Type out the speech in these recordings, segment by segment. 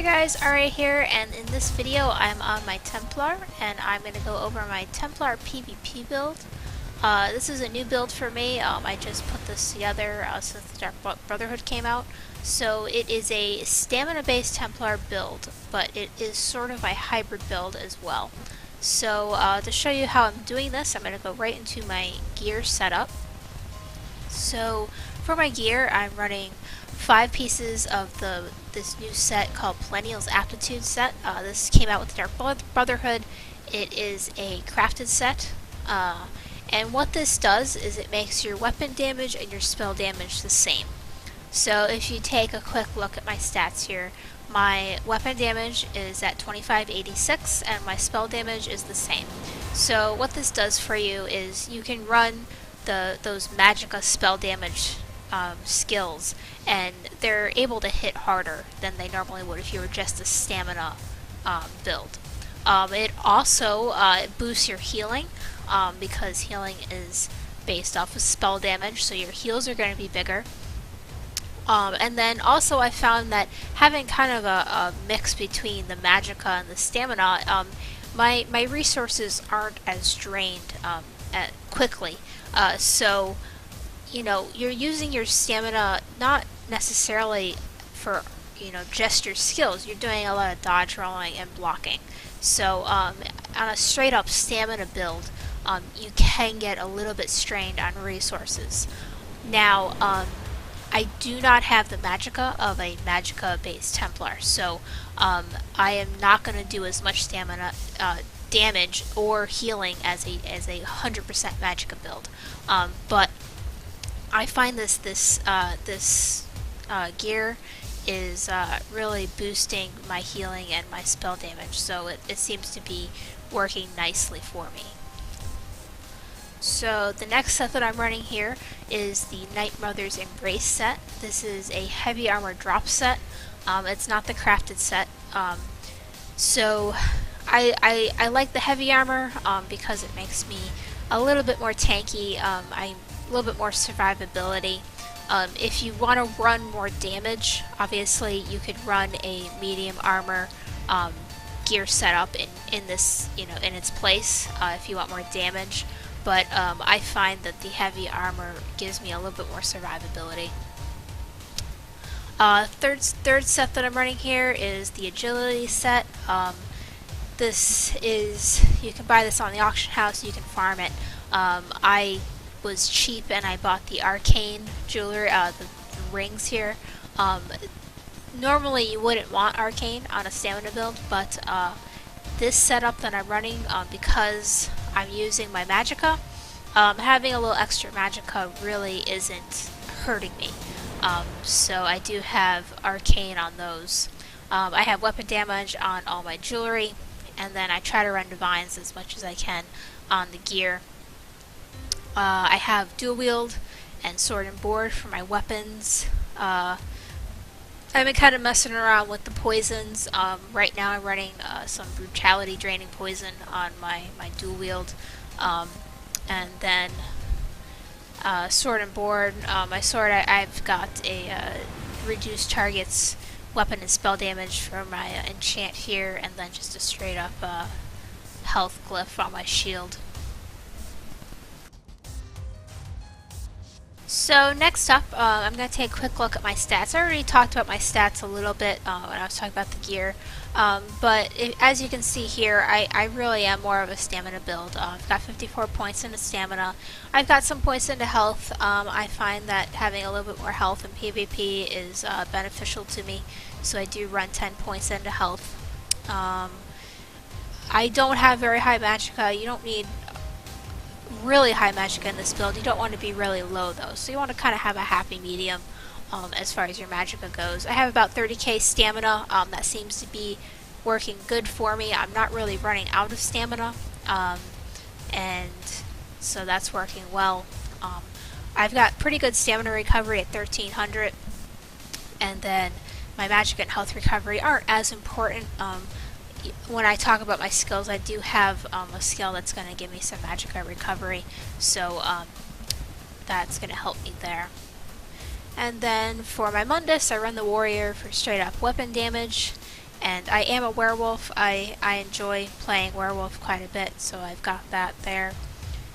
Hey guys, Aria here, and in this video I'm on my Templar, and I'm going to go over my Templar PvP build. This is a new build for me. I just put this together since the Brotherhood came out. So it is a stamina-based Templar build, but it is sort of a hybrid build as well. So to show you how I'm doing this, I'm going to go right into my gear setup. So for my gear, I'm running 5 pieces of this new set called Pelinal's Aptitude set. This came out with the Brotherhood. It is a crafted set, and what this does is it makes your weapon damage and your spell damage the same. So if you take a quick look at my stats here, my weapon damage is at 2586 and my spell damage is the same. So what this does for you is you can run those Magicka spell damage skills, and they're able to hit harder than they normally would if you were just a stamina build. It also boosts your healing, because healing is based off of spell damage, so your heals are going to be bigger. And then also I found that having kind of a mix between the Magicka and the stamina, my resources aren't as drained quickly. So you know, you're using your stamina not necessarily for, just your skills. You're doing a lot of dodge rolling and blocking. So on a straight up stamina build, you can get a little bit strained on resources. Now, I do not have the Magicka of a Magicka based Templar, so I am not going to do as much stamina damage or healing as a 100% Magicka build. But I find this gear is really boosting my healing and my spell damage, so it seems to be working nicely for me. So the next set that I'm running here is the Night Mother's Embrace set. This is a heavy armor drop set. It's not the crafted set. So I like the heavy armor because it makes me a little bit more tanky. A little bit more survivability. If you want to run more damage, obviously you could run a medium armor gear setup in this, in its place if you want more damage. But I find that the heavy armor gives me a little bit more survivability. Third set that I'm running here is the agility set. This is, you can buy this on the auction house. You can farm it. I was cheap and I bought the arcane jewelry, the rings here. Normally you wouldn't want arcane on a stamina build, but this setup that I'm running, because I'm using my Magicka, having a little extra Magicka really isn't hurting me. So I do have arcane on those. I have weapon damage on all my jewelry, and then I try to run divines as much as I can on the gear. I have dual wield and sword and board for my weapons. I've been kind of messing around with the poisons. Right now I'm running some brutality draining poison on my dual wield. And then sword and board. My sword, I've got a reduced targets weapon and spell damage for my enchant here, and then just a straight up health glyph on my shield. So next up, I'm going to take a quick look at my stats. I already talked about my stats a little bit when I was talking about the gear, but as you can see here, I really am more of a stamina build. I've got 54 points into stamina. I've got some points into health. I find that having a little bit more health in PvP is beneficial to me, so I do run 10 points into health. I don't have very high Magicka. You don't need really high Magicka in this build. You don't want to be really low though, so you want to kind of have a happy medium as far as your Magicka goes. I have about 30k stamina. That seems to be working good for me. I'm not really running out of stamina, and so that's working well. I've got pretty good stamina recovery at 1300, and then my Magicka and health recovery aren't as important. When I talk about my skills, I do have a skill that's going to give me some Magicka recovery, so that's going to help me there. And then for my Mundus, I run the warrior for straight up weapon damage, And I am a werewolf. I enjoy playing werewolf quite a bit, so I've got that there.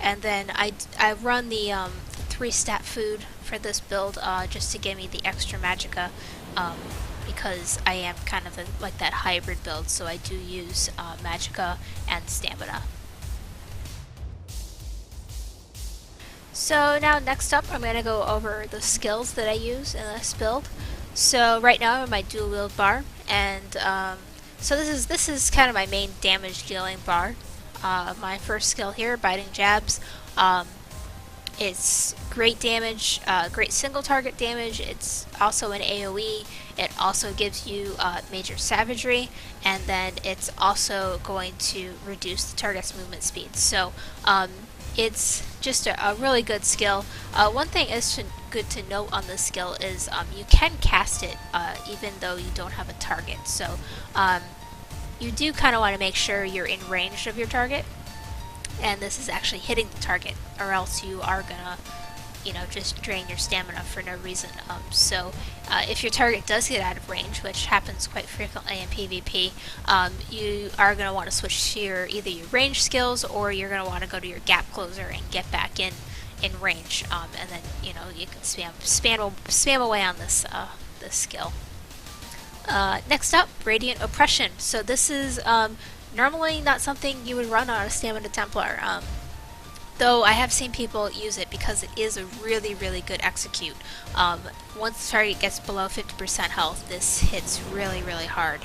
And then I run the 3-stat food for this build just to give me the extra magicka, because I am kind of like that hybrid build, so I do use magicka and stamina. So now next up I'm going to go over the skills that I use in this build. So right now I'm in my dual wield bar, and so this is kind of my main damage dealing bar. My first skill here, biting jabs. It's great damage, great single target damage. It's also an AoE. It also gives you major savagery, and then it's also going to reduce the target's movement speed. So it's just a really good skill. One thing is good to note on this skill is you can cast it even though you don't have a target. So you do kind of want to make sure you're in range of your target, and this is actually hitting the target, or else you are gonna, you know, just drain your stamina for no reason. So if your target does get out of range, which happens quite frequently in PvP, you are going to want to switch to either your range skills, or you're going to want to go to your gap closer and get back in range, and then, you know, you can spam away on this this skill. Next up, Radiant Oppression. So this is normally not something you would run on a Stamina Templar, though I have seen people use it because it is a really, really good execute. Once the target gets below 50% health, this hits really, really hard.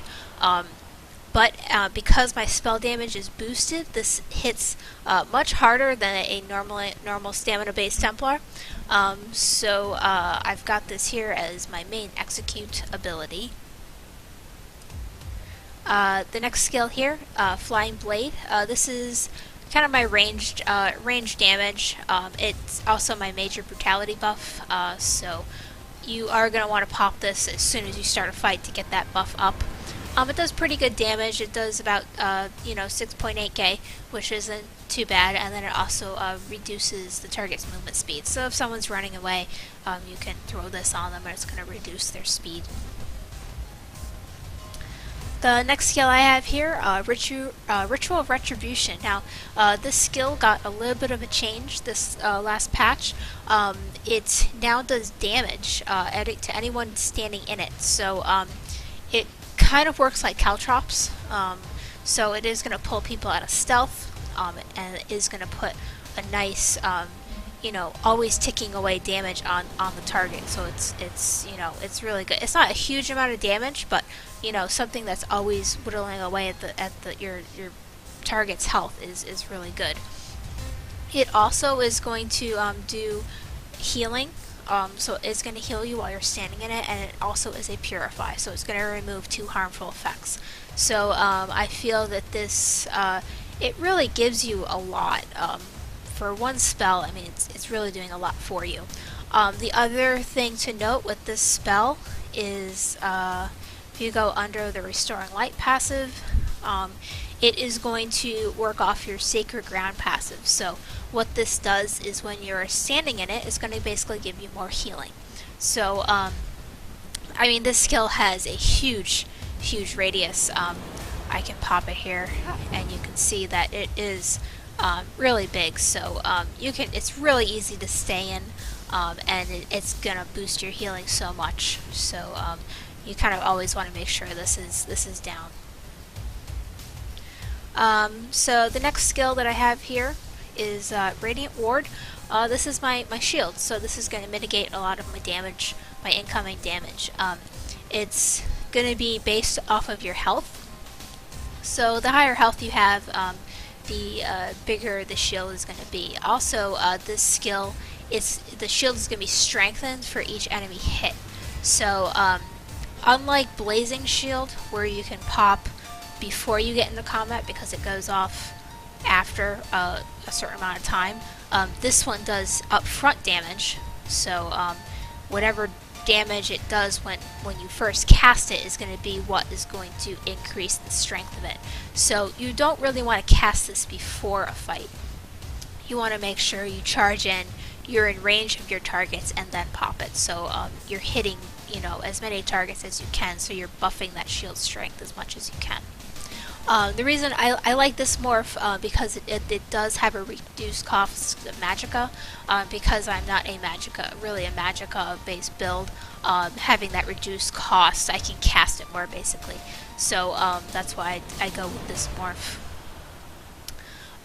But because my spell damage is boosted, this hits much harder than a normal stamina-based Templar. So I've got this here as my main execute ability. The next skill here, Flying Blade. This is kind of my ranged damage. It's also my major brutality buff, so you are going to want to pop this as soon as you start a fight to get that buff up. It does pretty good damage. It does about 6.8k, which isn't too bad, and then it also reduces the target's movement speed. So if someone's running away, you can throw this on them and it's going to reduce their speed. The next skill I have here, Ritual of Retribution. Now, this skill got a little bit of a change this last patch. It now does damage to anyone standing in it. So it kind of works like Caltrops. So it is going to pull people out of stealth, and it is going to put a nice, always ticking away damage on the target. So it's really good. It's not a huge amount of damage, but something that's always whittling away at your target's health is really good. It also is going to do healing. So it's going to heal you while you're standing in it, and it also is a purify, so it's going to remove 2 harmful effects. So I feel that this it really gives you a lot. For one spell, I mean, it's really doing a lot for you. The other thing to note with this spell is if you go under the Restoring Light passive, it is going to work off your Sacred Ground passive. So what this does is when you're standing in it, it's going to basically give you more healing. So I mean, this skill has a huge radius. I can pop it here, and you can see that it is really big. So it's really easy to stay in, and it's gonna boost your healing so much. So you kind of always want to make sure this is down. So the next skill that I have here is Radiant Ward. This is my shield, so this is going to mitigate a lot of my damage, my incoming damage. It's going to be based off of your health. So the higher health you have, the bigger the shield is going to be. Also, this skill, the shield is going to be strengthened for each enemy hit. So unlike Blazing Shield, where you can pop before you get into combat because it goes off after a certain amount of time, this one does upfront damage. So whatever damage it does when you first cast it is going to be what is going to increase the strength of it. So you don't really want to cast this before a fight. You want to make sure you charge in, you're in range of your targets, and then pop it. So you're hitting you know, as many targets as you can, so you're buffing that shield strength as much as you can. The reason I like this morph because it does have a reduced cost of magicka, because I'm not a magicka based build. Having that reduced cost, I can cast it more basically. So that's why I go with this morph.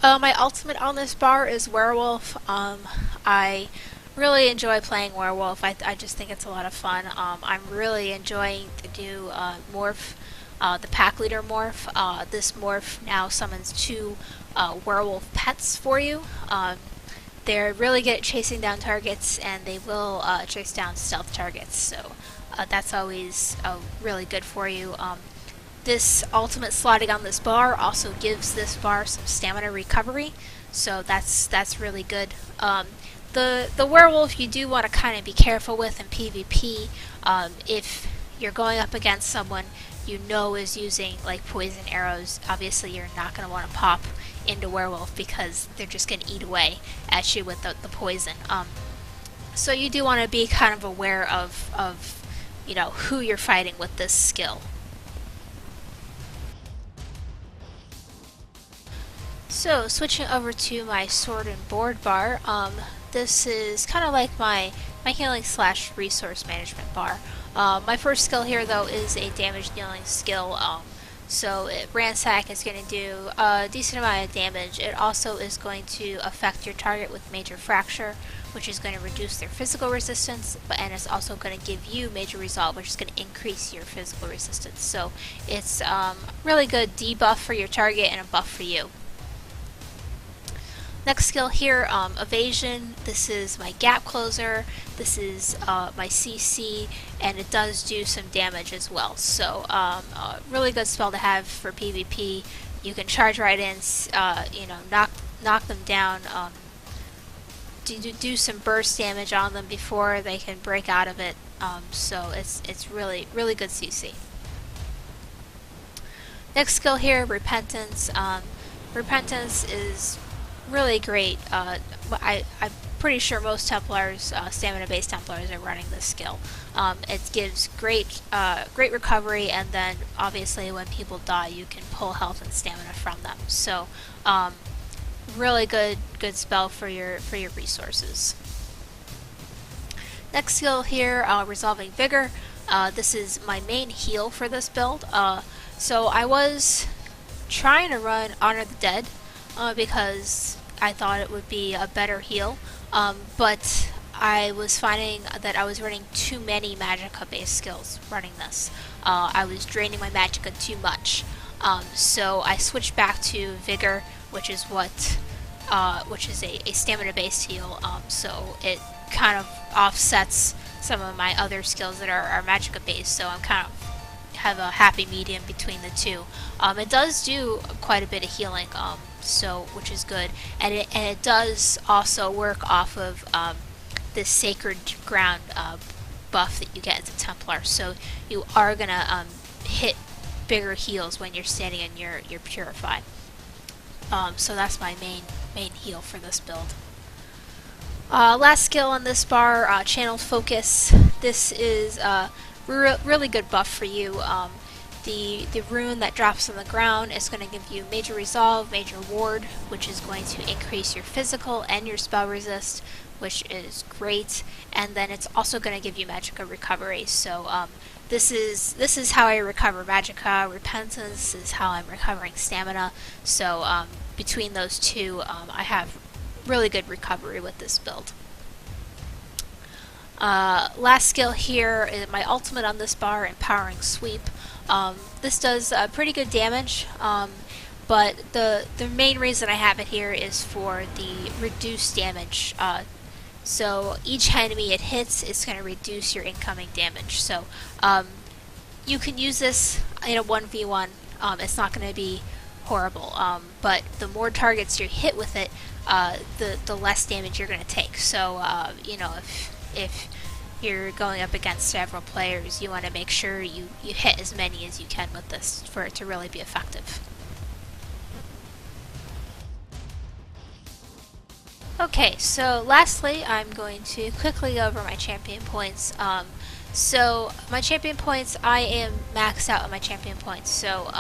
My ultimate on this bar is werewolf. I really enjoy playing werewolf. I just think it's a lot of fun. I'm really enjoying the new morph. The pack leader morph. This morph now summons 2 werewolf pets for you. They're really good at chasing down targets, and they will chase down stealth targets, so that's always really good for you. This ultimate slotting on this bar also gives this bar some stamina recovery, so that's really good. The werewolf you do want to kind of be careful with in PvP. If you're going up against someone you know is using like poison arrows, obviously you're not going to want to pop into werewolf because they're just going to eat away at you with the poison. So you do want to be kind of aware of you know, who you're fighting with this skill. So switching over to my sword and board bar, this is kind of like my healing / resource management bar. My first skill here though is a damage dealing skill, so Ransack is going to do a decent amount of damage. It also is going to affect your target with Major Fracture, which is going to reduce their physical resistance, and it's also going to give you Major Resolve, which is going to increase your physical resistance. So it's really good debuff for your target and a buff for you. Next skill here, Evasion. This is my gap closer, this is my CC, and it does do some damage as well. So a really good spell to have for PvP. You can charge right in, you know, knock them down, do some burst damage on them before they can break out of it. So it's really good CC. Next skill here, Repentance. Repentance is really great. I'm pretty sure most Templars, stamina-based Templars, are running this skill. It gives great recovery, and then obviously when people die, you can pull health and stamina from them. So really good spell for your resources. Next skill here, Resolving Vigor. This is my main heal for this build. So I was trying to run Honor the Dead, because I thought it would be a better heal, but I was finding that I was running too many magicka based skills running this. I was draining my magicka too much, so I switched back to Vigor, which is a stamina based heal, so it kind of offsets some of my other skills that are magicka based, so I'm kind of have a happy medium between the two. It does do quite a bit of healing, so which is good, and it does also work off of this Sacred Ground buff that you get as a Templar. So you are gonna hit bigger heals when you're standing in your Purify. So that's my main heal for this build. Last skill on this bar, Channeled Focus. This is really good buff for you. The rune that drops on the ground is going to give you Major Resolve, Major Ward, which is going to increase your physical and your spell resist, which is great. And then it's also going to give you magicka recovery. So this is how I recover magicka. Repentance is how I'm recovering stamina. So between those two, I have really good recovery with this build. Last skill here is my ultimate on this bar, Empowering Sweep. This does pretty good damage, but the main reason I have it here is for the reduced damage. So each enemy it hits is going to reduce your incoming damage. So you can use this in a 1v1. It's not going to be horrible, but the more targets you hit with it, the less damage you're going to take. So you know, if you're going up against several players, you want to make sure you hit as many as you can with this for it to really be effective. Okay, so lastly, I'm going to quickly go over my champion points. So my champion points, I am maxed out on my champion points. So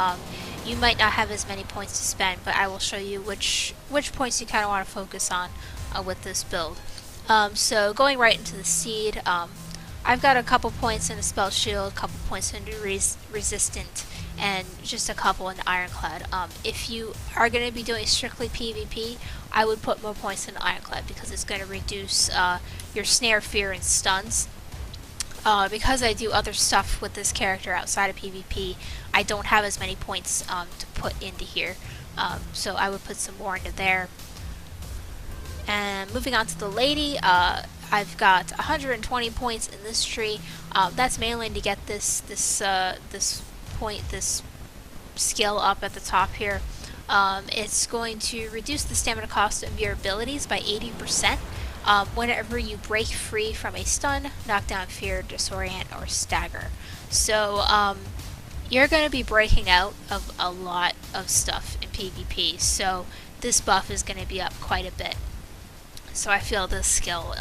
you might not have as many points to spend, but I will show you which points you kind of want to focus on with this build. So going right into the seed, I've got a couple points in the spell shield, a couple points into resistant, and just a couple in ironclad. If you are going to be doing strictly PvP, I would put more points in ironclad because it's going to reduce your snare, fear, and stuns. Because I do other stuff with this character outside of PvP, I don't have as many points to put into here. So I would put some more into there. And moving on to the lady, I've got 120 points in this tree. That's mainly to get this skill up at the top here. It's going to reduce the stamina cost of your abilities by 80%. Whenever you break free from a stun, knockdown, fear, disorient, or stagger. So you're going to be breaking out of a lot of stuff in PvP, so this buff is going to be up quite a bit. So I feel this skill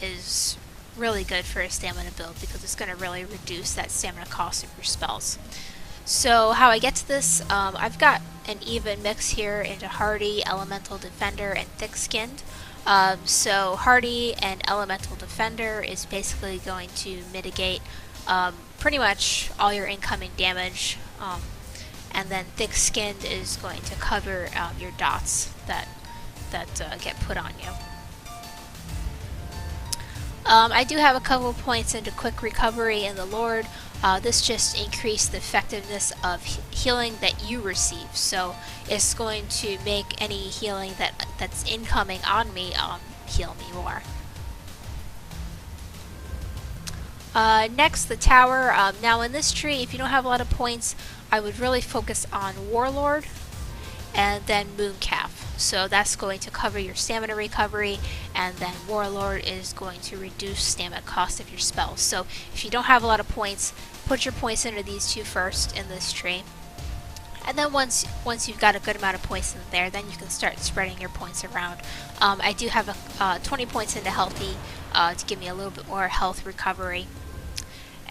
is really good for a stamina build because it's going to really reduce that stamina cost of your spells. So how I get to this, I've got an even mix here into Hardy, Elemental Defender, and Thick-Skinned. So Hardy and Elemental Defender is basically going to mitigate pretty much all your incoming damage, and then Thick-Skinned is going to cover your dots that get put on you. I do have a couple points into Quick Recovery in the Lord. This just increased the effectiveness of healing that you receive, so it's going to make any healing that's incoming on me heal me more. Next, the tower. Now in this tree, if you don't have a lot of points, I would really focus on Warlord and then Mooncalf. So that's going to cover your stamina recovery, and then Warlord is going to reduce stamina cost of your spells. So if you don't have a lot of points, put your points into these two first in this tree. And then once you've got a good amount of points in there, then you can start spreading your points around. I do have 20 points into Healthy to give me a little bit more health recovery.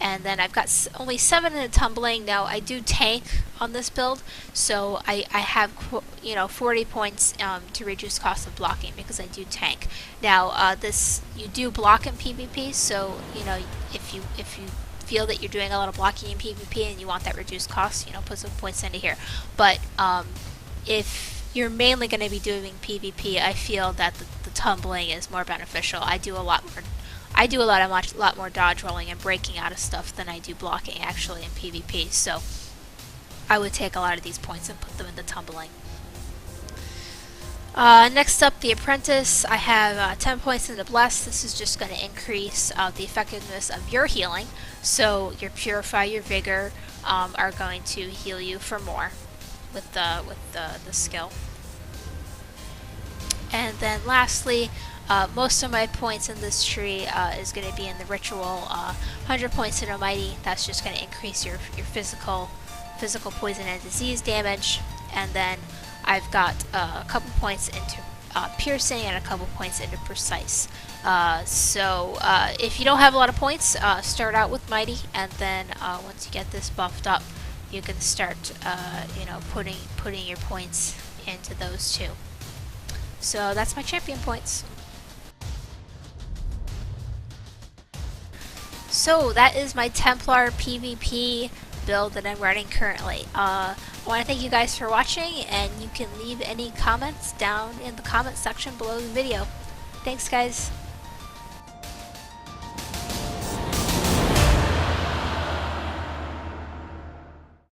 And then I've got only 7 in Tumbling. Now I do tank on this build, so I have 40 points to reduce cost of blocking because I do tank. Now this you do block in PvP, so if you feel that you're doing a lot of blocking in PvP and you want that reduced cost, put some points into here. But if you're mainly going to be doing PvP, I feel that the tumbling is more beneficial. I do a lot more dodge rolling and breaking out of stuff than I do blocking actually in PvP. So I would take a lot of these points and put them into tumbling. Next up, the Apprentice. I have 10 points into Bless. This is just going to increase the effectiveness of your healing. So your Purify, your Vigor are going to heal you for more with the skill. And then lastly, most of my points in this tree is going to be in the Ritual. 100 points in Almighty. That's just going to increase your physical poison and disease damage. And then I've got a couple points into Piercing and a couple points into Precise. So if you don't have a lot of points, start out with Mighty, and then once you get this buffed up, you can start putting your points into those two. So that's my champion points. So that is my Templar PvP build that I'm running currently. I want to thank you guys for watching, and you can leave any comments down in the comment section below the video. Thanks guys.